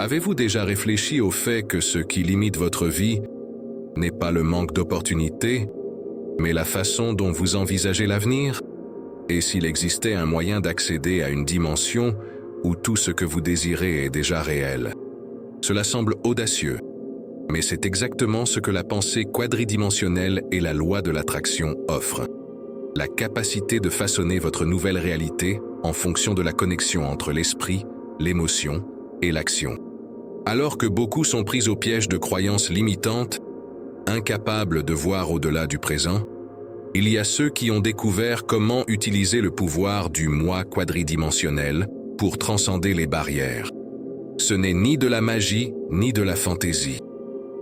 Avez-vous déjà réfléchi au fait que ce qui limite votre vie n'est pas le manque d'opportunités, mais la façon dont vous envisagez l'avenir? Et s'il existait un moyen d'accéder à une dimension où tout ce que vous désirez est déjà réel? Cela semble audacieux, mais c'est exactement ce que la pensée quadridimensionnelle et la loi de l'attraction offrent. La capacité de façonner votre nouvelle réalité en fonction de la connexion entre l'esprit, l'émotion et l'action. Alors que beaucoup sont pris au piège de croyances limitantes, incapables de voir au-delà du présent, il y a ceux qui ont découvert comment utiliser le pouvoir du moi quadridimensionnel pour transcender les barrières. Ce n'est ni de la magie, ni de la fantaisie.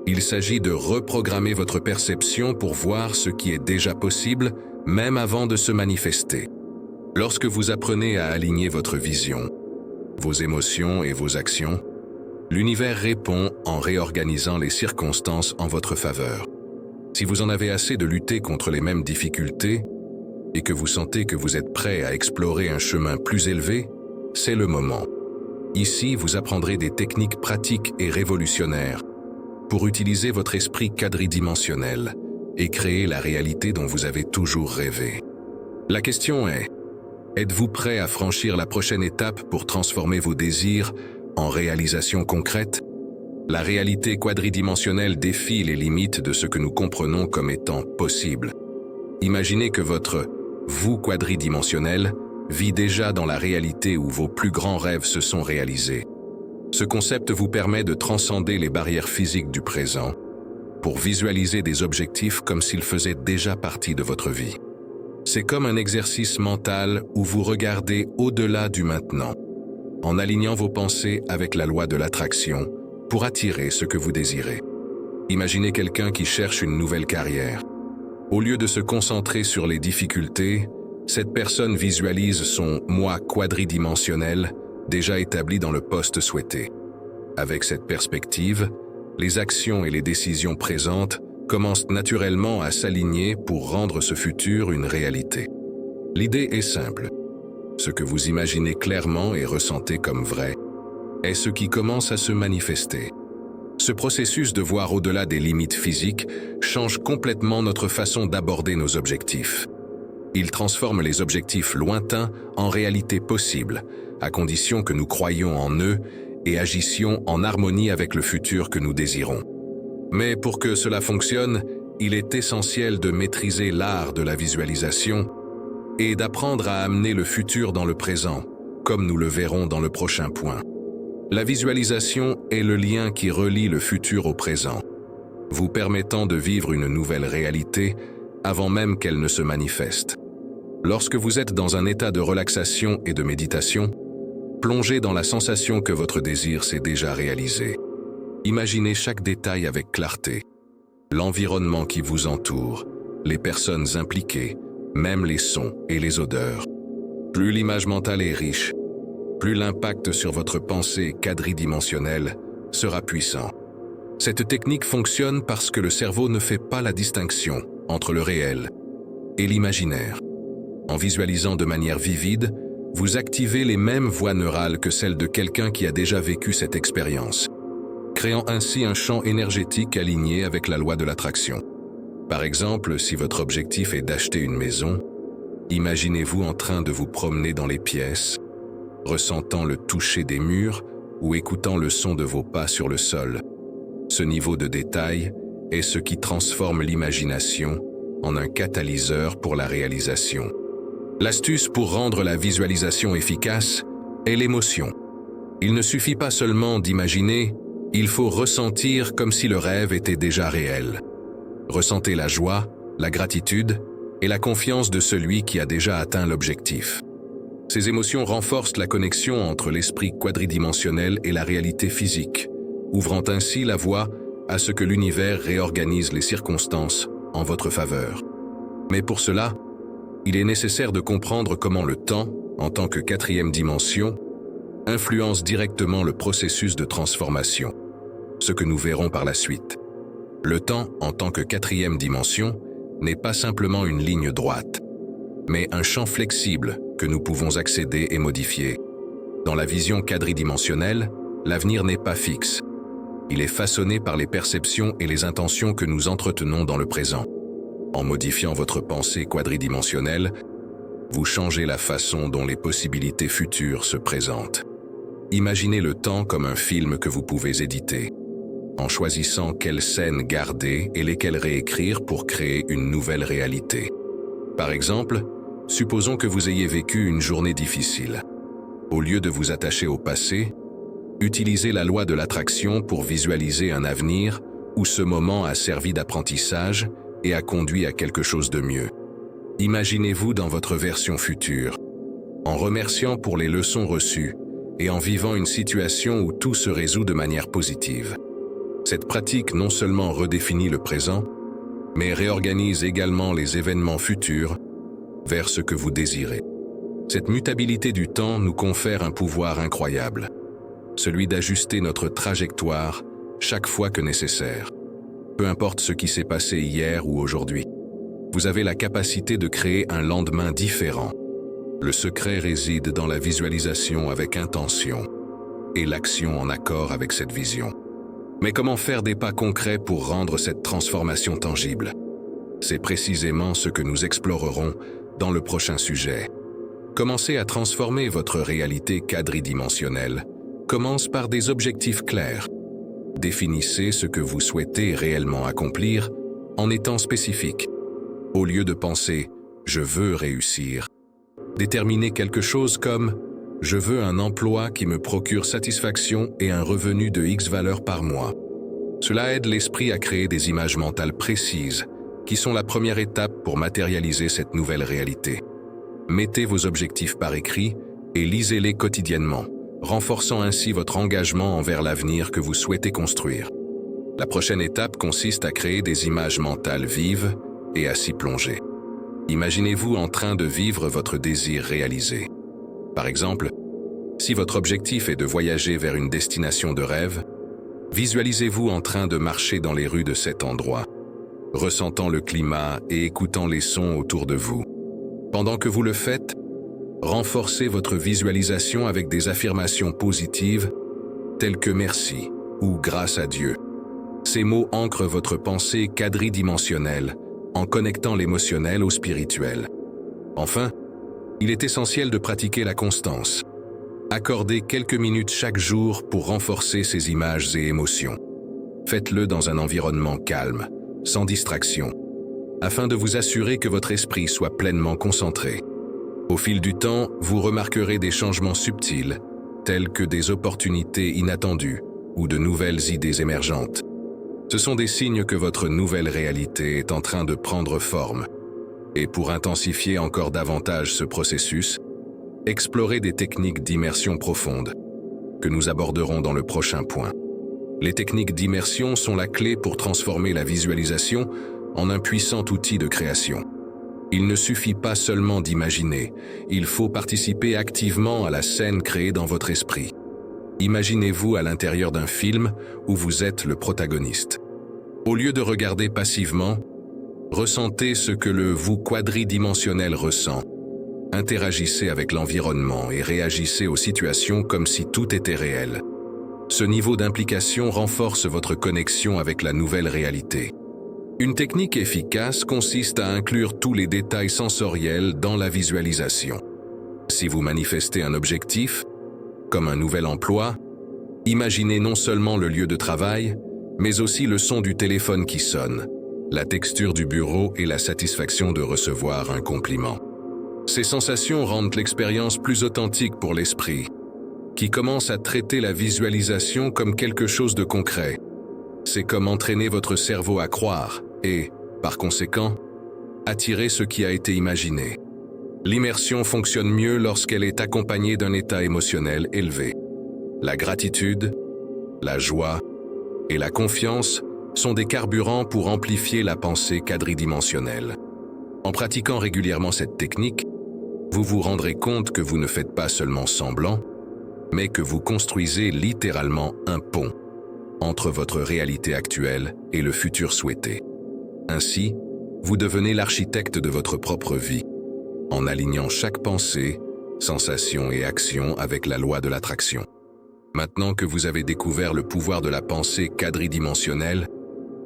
Il s'agit de reprogrammer votre perception pour voir ce qui est déjà possible, même avant de se manifester. Lorsque vous apprenez à aligner votre vision, vos émotions et vos actions, l'univers répond en réorganisant les circonstances en votre faveur. Si vous en avez assez de lutter contre les mêmes difficultés et que vous sentez que vous êtes prêt à explorer un chemin plus élevé, c'est le moment. Ici, vous apprendrez des techniques pratiques et révolutionnaires pour utiliser votre esprit quadridimensionnel et créer la réalité dont vous avez toujours rêvé. La question est, êtes-vous prêt à franchir la prochaine étape pour transformer vos désirs en réalisation concrète? La réalité quadridimensionnelle défie les limites de ce que nous comprenons comme étant possible. Imaginez que votre « vous quadridimensionnel » vit déjà dans la réalité où vos plus grands rêves se sont réalisés. Ce concept vous permet de transcender les barrières physiques du présent pour visualiser des objectifs comme s'ils faisaient déjà partie de votre vie. C'est comme un exercice mental où vous regardez au-delà du maintenant, en alignant vos pensées avec la loi de l'attraction pour attirer ce que vous désirez. Imaginez quelqu'un qui cherche une nouvelle carrière. Au lieu de se concentrer sur les difficultés, cette personne visualise son « moi quadridimensionnel » déjà établi dans le poste souhaité. Avec cette perspective, les actions et les décisions présentes commencent naturellement à s'aligner pour rendre ce futur une réalité. L'idée est simple. Ce que vous imaginez clairement et ressentez comme vrai est ce qui commence à se manifester. Ce processus de voir au-delà des limites physiques change complètement notre façon d'aborder nos objectifs. Il transforme les objectifs lointains en réalités possibles, à condition que nous croyions en eux et agissions en harmonie avec le futur que nous désirons. Mais pour que cela fonctionne, il est essentiel de maîtriser l'art de la visualisation et d'apprendre à amener le futur dans le présent, comme nous le verrons dans le prochain point. La visualisation est le lien qui relie le futur au présent, vous permettant de vivre une nouvelle réalité avant même qu'elle ne se manifeste. Lorsque vous êtes dans un état de relaxation et de méditation, plongez dans la sensation que votre désir s'est déjà réalisé. Imaginez chaque détail avec clarté, l'environnement qui vous entoure, les personnes impliquées, même les sons et les odeurs. Plus l'image mentale est riche, plus l'impact sur votre pensée quadridimensionnelle sera puissant. Cette technique fonctionne parce que le cerveau ne fait pas la distinction entre le réel et l'imaginaire. En visualisant de manière vivide, vous activez les mêmes voies neurales que celles de quelqu'un qui a déjà vécu cette expérience, créant ainsi un champ énergétique aligné avec la loi de l'attraction. Par exemple, si votre objectif est d'acheter une maison, imaginez-vous en train de vous promener dans les pièces, ressentant le toucher des murs ou écoutant le son de vos pas sur le sol. Ce niveau de détail est ce qui transforme l'imagination en un catalyseur pour la réalisation. L'astuce pour rendre la visualisation efficace est l'émotion. Il ne suffit pas seulement d'imaginer, il faut ressentir comme si le rêve était déjà réel. Ressentez la joie, la gratitude et la confiance de celui qui a déjà atteint l'objectif. Ces émotions renforcent la connexion entre l'esprit quadridimensionnel et la réalité physique, ouvrant ainsi la voie à ce que l'univers réorganise les circonstances en votre faveur. Mais pour cela, il est nécessaire de comprendre comment le temps, en tant que quatrième dimension, influence directement le processus de transformation, ce que nous verrons par la suite. Le temps, en tant que quatrième dimension, n'est pas simplement une ligne droite, mais un champ flexible que nous pouvons accéder et modifier. Dans la vision quadridimensionnelle, L'avenir n'est pas fixe. Il est façonné par les perceptions et les intentions que nous entretenons dans le présent. En modifiant votre pensée quadridimensionnelle, vous changez la façon dont les possibilités futures se présentent. Imaginez le temps comme un film que vous pouvez éditer, en choisissant quelles scènes garder et lesquelles réécrire pour créer une nouvelle réalité. Par exemple, supposons que vous ayez vécu une journée difficile. Au lieu de vous attacher au passé, utilisez la loi de l'attraction pour visualiser un avenir où ce moment a servi d'apprentissage et a conduit à quelque chose de mieux. Imaginez-vous dans votre version future, en remerciant pour les leçons reçues et en vivant une situation où tout se résout de manière positive. Cette pratique non seulement redéfinit le présent, mais réorganise également les événements futurs vers ce que vous désirez. Cette mutabilité du temps nous confère un pouvoir incroyable, celui d'ajuster notre trajectoire chaque fois que nécessaire. Peu importe ce qui s'est passé hier ou aujourd'hui, vous avez la capacité de créer un lendemain différent. Le secret réside dans la visualisation avec intention et l'action en accord avec cette vision. Mais comment faire des pas concrets pour rendre cette transformation tangible? C'est précisément ce que nous explorerons dans le prochain sujet. Commencez à transformer votre réalité quadridimensionnelle. Commence par des objectifs clairs. Définissez ce que vous souhaitez réellement accomplir en étant spécifique. Au lieu de penser « je veux réussir », déterminez quelque chose comme « je veux un emploi qui me procure satisfaction et un revenu de X valeur par mois ». Cela aide l'esprit à créer des images mentales précises qui sont la première étape pour matérialiser cette nouvelle réalité. Mettez vos objectifs par écrit et lisez-les quotidiennement, renforçant ainsi votre engagement envers l'avenir que vous souhaitez construire. La prochaine étape consiste à créer des images mentales vives et à s'y plonger. Imaginez-vous en train de vivre votre désir réalisé. Par exemple, si votre objectif est de voyager vers une destination de rêve, visualisez-vous en train de marcher dans les rues de cet endroit, ressentant le climat et écoutant les sons autour de vous. Pendant que vous le faites, renforcez votre visualisation avec des affirmations positives telles que « merci » ou « grâce à Dieu ». Ces mots ancrent votre pensée quadridimensionnelle en connectant l'émotionnel au spirituel. Enfin, il est essentiel de pratiquer la constance. Accordez quelques minutes chaque jour pour renforcer ces images et émotions. Faites-le dans un environnement calme, sans distraction, afin de vous assurer que votre esprit soit pleinement concentré. Au fil du temps, vous remarquerez des changements subtils, tels que des opportunités inattendues ou de nouvelles idées émergentes. Ce sont des signes que votre nouvelle réalité est en train de prendre forme. Et pour intensifier encore davantage ce processus, explorez des techniques d'immersion profonde, que nous aborderons dans le prochain point. Les techniques d'immersion sont la clé pour transformer la visualisation en un puissant outil de création. Il ne suffit pas seulement d'imaginer, il faut participer activement à la scène créée dans votre esprit. Imaginez-vous à l'intérieur d'un film où vous êtes le protagoniste. Au lieu de regarder passivement, ressentez ce que le vous quadridimensionnel ressent. Interagissez avec l'environnement et réagissez aux situations comme si tout était réel. Ce niveau d'implication renforce votre connexion avec la nouvelle réalité. Une technique efficace consiste à inclure tous les détails sensoriels dans la visualisation. Si vous manifestez un objectif, comme un nouvel emploi, imaginez non seulement le lieu de travail, mais aussi le son du téléphone qui sonne, la texture du bureau et la satisfaction de recevoir un compliment. Ces sensations rendent l'expérience plus authentique pour l'esprit, qui commence à traiter la visualisation comme quelque chose de concret. C'est comme entraîner votre cerveau à croire et, par conséquent, attirer ce qui a été imaginé. L'immersion fonctionne mieux lorsqu'elle est accompagnée d'un état émotionnel élevé. La gratitude, la joie et la confiance sont des carburants pour amplifier la pensée quadridimensionnelle. En pratiquant régulièrement cette technique, vous vous rendrez compte que vous ne faites pas seulement semblant, mais que vous construisez littéralement un pont entre votre réalité actuelle et le futur souhaité. Ainsi, vous devenez l'architecte de votre propre vie, en alignant chaque pensée, sensation et action avec la loi de l'attraction. Maintenant que vous avez découvert le pouvoir de la pensée quadridimensionnelle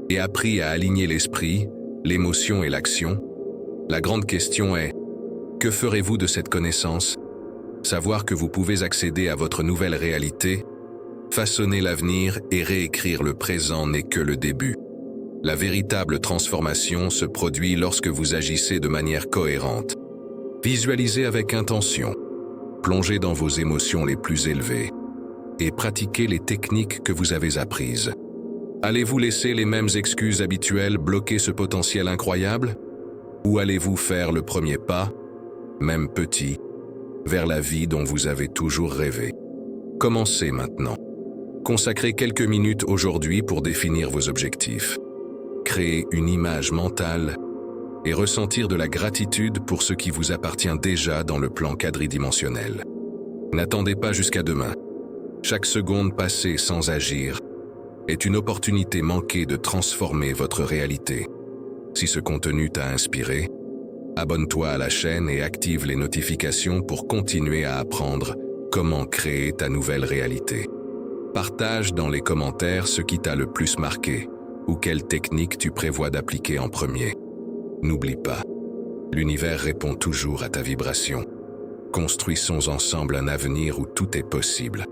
et appris à aligner l'esprit, l'émotion et l'action, la grande question est, que ferez-vous de cette connaissance? Savoir que vous pouvez accéder à votre nouvelle réalité, façonner l'avenir et réécrire le présent n'est que le début. La véritable transformation se produit lorsque vous agissez de manière cohérente. Visualisez avec intention, plongez dans vos émotions les plus élevées et pratiquez les techniques que vous avez apprises. Allez-vous laisser les mêmes excuses habituelles bloquer ce potentiel incroyable? Ou allez-vous faire le premier pas, même petit, vers la vie dont vous avez toujours rêvé? Commencez maintenant. Consacrez quelques minutes aujourd'hui pour définir vos objectifs. Créez une image mentale et ressentir de la gratitude pour ce qui vous appartient déjà dans le plan quadridimensionnel. N'attendez pas jusqu'à demain. Chaque seconde passée sans agir est une opportunité manquée de transformer votre réalité. Si ce contenu t'a inspiré, abonne-toi à la chaîne et active les notifications pour continuer à apprendre comment créer ta nouvelle réalité. Partage dans les commentaires ce qui t'a le plus marqué ou quelle technique tu prévois d'appliquer en premier. N'oublie pas, l'univers répond toujours à ta vibration. Construisons ensemble un avenir où tout est possible.